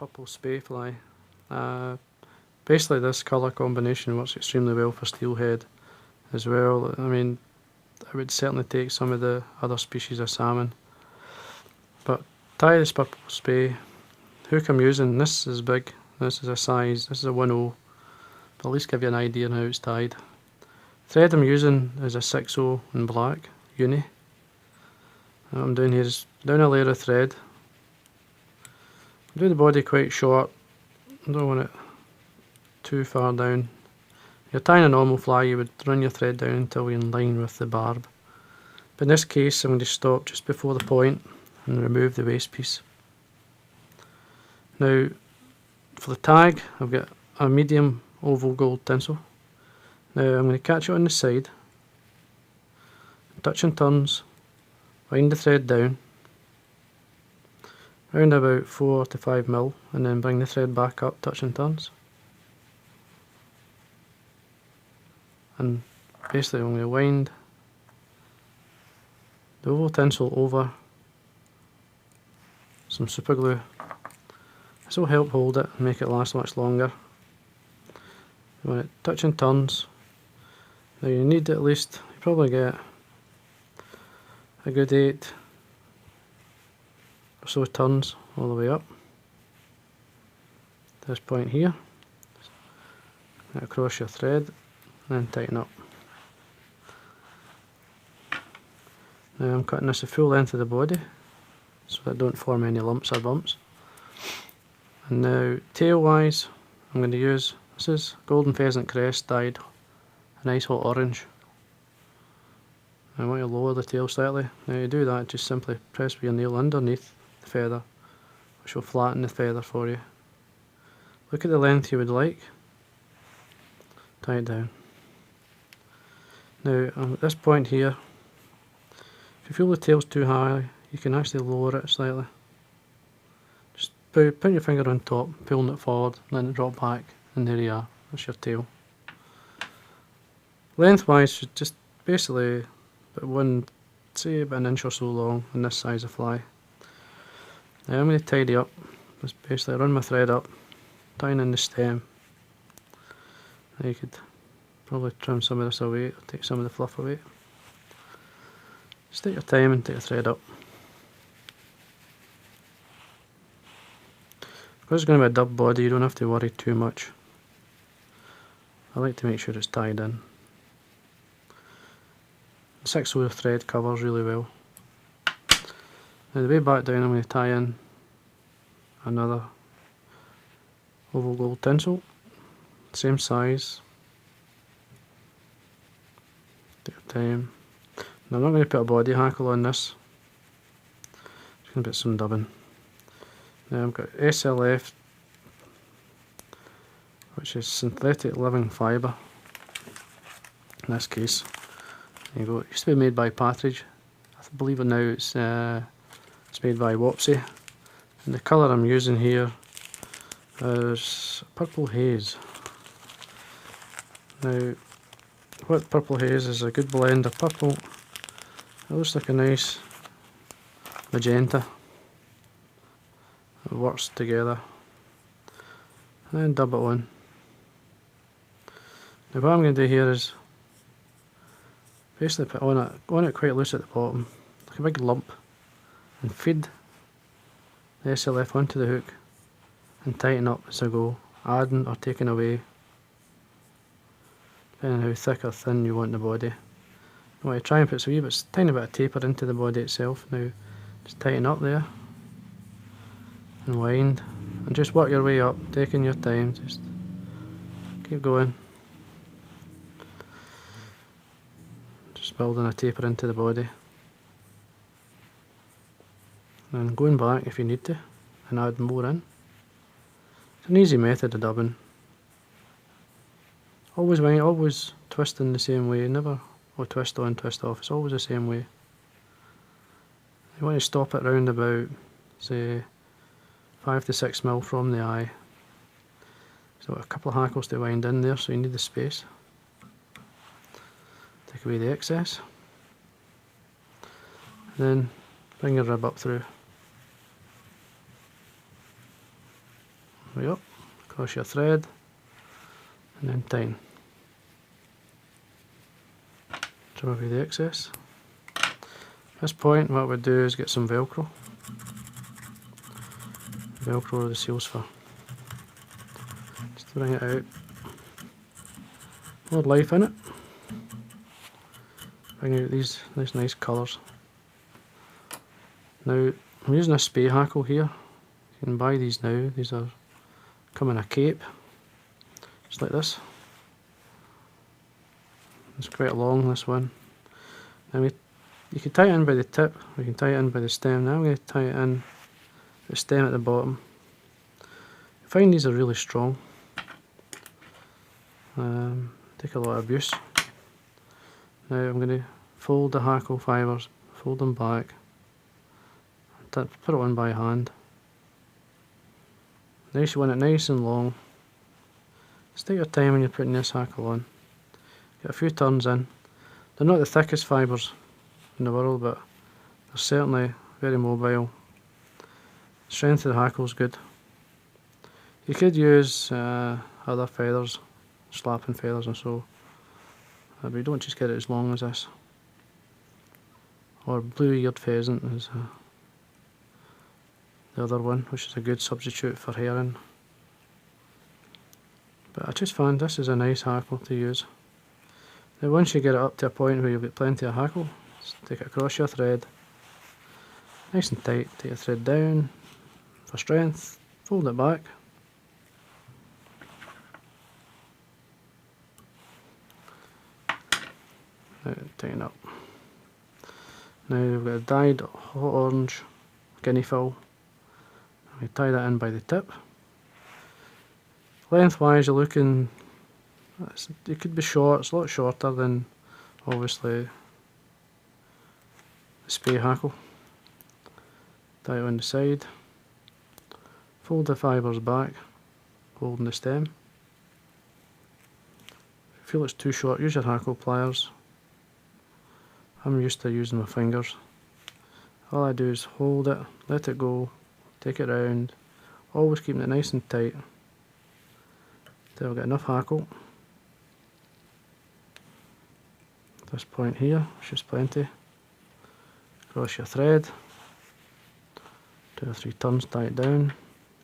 purple Spey fly. Basically this colour combination works extremely well for steelhead as well. I mean, I would certainly take some of the other species of salmon. But tie this purple Spey. Hook I'm using, this is big, this is a 1/0, but at least give you an idea on how it's tied. Thread I'm using is a 6/0 in black, guinea. What I'm doing here is down a layer of thread. Do the body quite short, I don't want it too far down. If you're tying a normal fly, you would run your thread down until you're in line with the barb. But in this case I'm going to stop just before the point and remove the waste piece. Now for the tag I've got a medium oval gold tinsel. Now I'm going to catch it on the side, touch and turns, wind the thread down around about 4 to 5 mil, and then bring the thread back up, touch and turns. And basically I'm going to wind the oval tinsel over some super glue. This will help hold it and make it last much longer. You want it touch and turns. Now you need at least, you probably get a good 8 or so turns all the way up to this point here. Across your thread and then tighten up. Now I'm cutting this the full length of the body so that I don't form any lumps or bumps. And now tail wise I'm going to use, this is golden pheasant crest dyed a nice hot orange. I want to lower the tail slightly. Now to do that just simply press with your nail underneath the feather, which will flatten the feather for you. Look at the length you would like, tie it down. Now at this point here, if you feel the tail's too high, you can actually lower it slightly. Just put your finger on top, pulling it forward, and then drop back, and there you are, that's your tail. Lengthwise should just basically say about an inch or so long on this size of fly. Now I'm going to tidy up, just basically run my thread up, tying in the stem. Now you could probably trim some of this away, or take some of the fluff away. Just take your time and take your thread up. Because it's going to be a dub body, you don't have to worry too much. I like to make sure it's tied in. 6/0 thread covers really well. Now the way back down I'm going to tie in another oval gold tinsel, same size. Take your time. Now I'm not going to put a body hackle on this, just going to put some dubbing. Now I've got SLF, which is synthetic living fibre in this case. There you go. It used to be made by Partridge. I believe it now it's made by Wopsy. And the colour I'm using here is purple haze. Now what purple haze is a good blend of purple. It looks like a nice magenta. It works together. And then dub it on. Now what I'm going to do here is basically put on it quite loose at the bottom, like a big lump, and feed the SLF onto the hook and tighten up as I go, adding or taking away, depending on how thick or thin you want the body. You want to try and put a tiny bit of taper into the body itself. Now just tighten up there and wind, and just work your way up, taking your time, just keep going. Just building a taper into the body. And going back if you need to, and add more in. It's an easy method of dubbing. Always twist in the same way, never twist on, twist off, it's always the same way. You want to stop it round about, say, 5 to 6 mil from the eye. So a couple of hackles to wind in there, so you need the space. Take away the excess. And then bring your rib up through. across your thread, and then tighten. Trim away the excess. At this point what we'll do is get some Velcro. Velcro the seals for. Just to bring it out. More life in it. Bring out these nice colours. Now I'm using a Spey hackle here. You can buy these now. These are come in a cape. Just like this. It's quite long, this one. Now you can tie it in by the tip, or you can tie it in by the stem. Now I'm going to tie it in the stem at the bottom. I find these are really strong. Take a lot of abuse. Now I'm going to fold the hackle fibres, fold them back, put it on by hand. Nice, you want it nice and long. Just take your time when you're putting this hackle on. Get a few turns in. They're not the thickest fibres in the world, but they're certainly very mobile. Strength of the hackle is good. You could use other feathers, slapping feathers and so, but you don't just get it as long as this. Or blue-eared pheasant is the other one, which is a good substitute for herring. But I just found this is a nice hackle to use. Now once you get it up to a point where you've got plenty of hackle, just take it across your thread, nice and tight. Take your thread down for strength, fold it back. Now tighten up. Now we've got a dyed hot orange guinea fowl. We tie that in by the tip. Lengthwise you're looking, it could be short, it's a lot shorter than obviously the Spey hackle. Tie it on the side, fold the fibres back, holding the stem. If you feel it's too short, use your hackle pliers. I'm used to using my fingers. All I do is hold it, let it go, take it round, always keeping it nice and tight until I've got enough hackle. At this point here, which is plenty. Cross your thread, 2 or 3 turns, tie it down,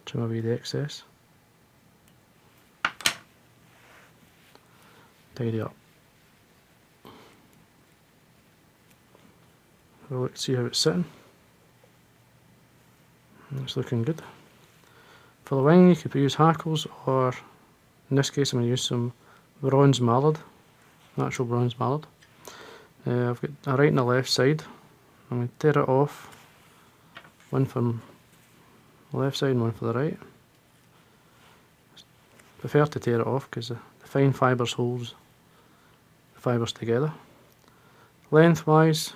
trim away the excess. Tidy up. Have a look, see how it's sitting. It's looking good. For the wing you could use hackles, or in this case I'm going to use some bronze mallard, natural bronze mallard. I've got a right and a left side. I'm going to tear it off, one from the left side and one for the right. Prefer to tear it off because the fine fibres holds the fibres together. Lengthwise,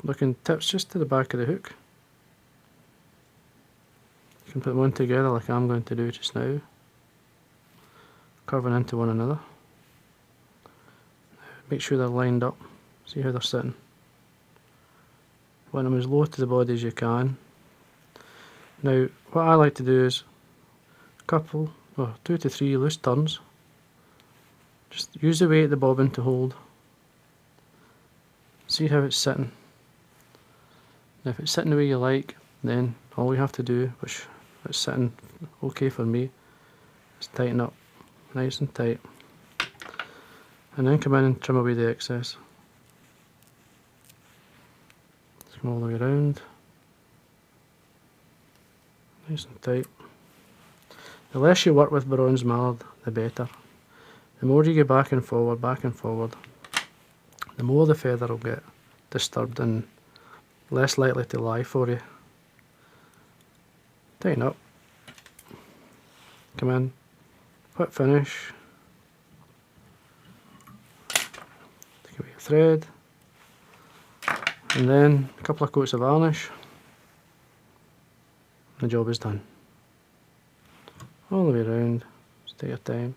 looking tips just to the back of the hook. You can put them on together like I'm going to do just now, curving into one another. Make sure they're lined up, see how they're sitting. Want them as low to the body as you can. Now what I like to do is a couple, or 2 to 3 loose turns. Just use the weight of the bobbin to hold. See how it's sitting. Now if it's sitting the way you like, then all you have to do, which is sitting okay for me, is tighten up nice and tight. And then come in and trim away the excess. Just come all the way around. Nice and tight. The less you work with bronze mallard, the better. The more you go back and forward, the more the feather will get disturbed and less likely to lie for you. Tighten up. Come in. Quick finish. Take away your thread. And then a couple of coats of varnish. The job is done. All the way around. Just take your time.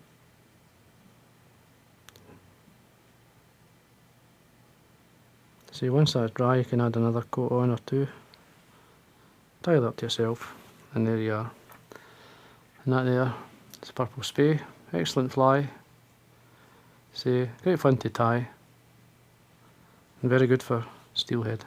See, once that's dry you can add another coat on or 2. Tie it up to yourself, and there you are. And that there It's a purple Spey, excellent fly, great fun to tie, and very good for steelhead.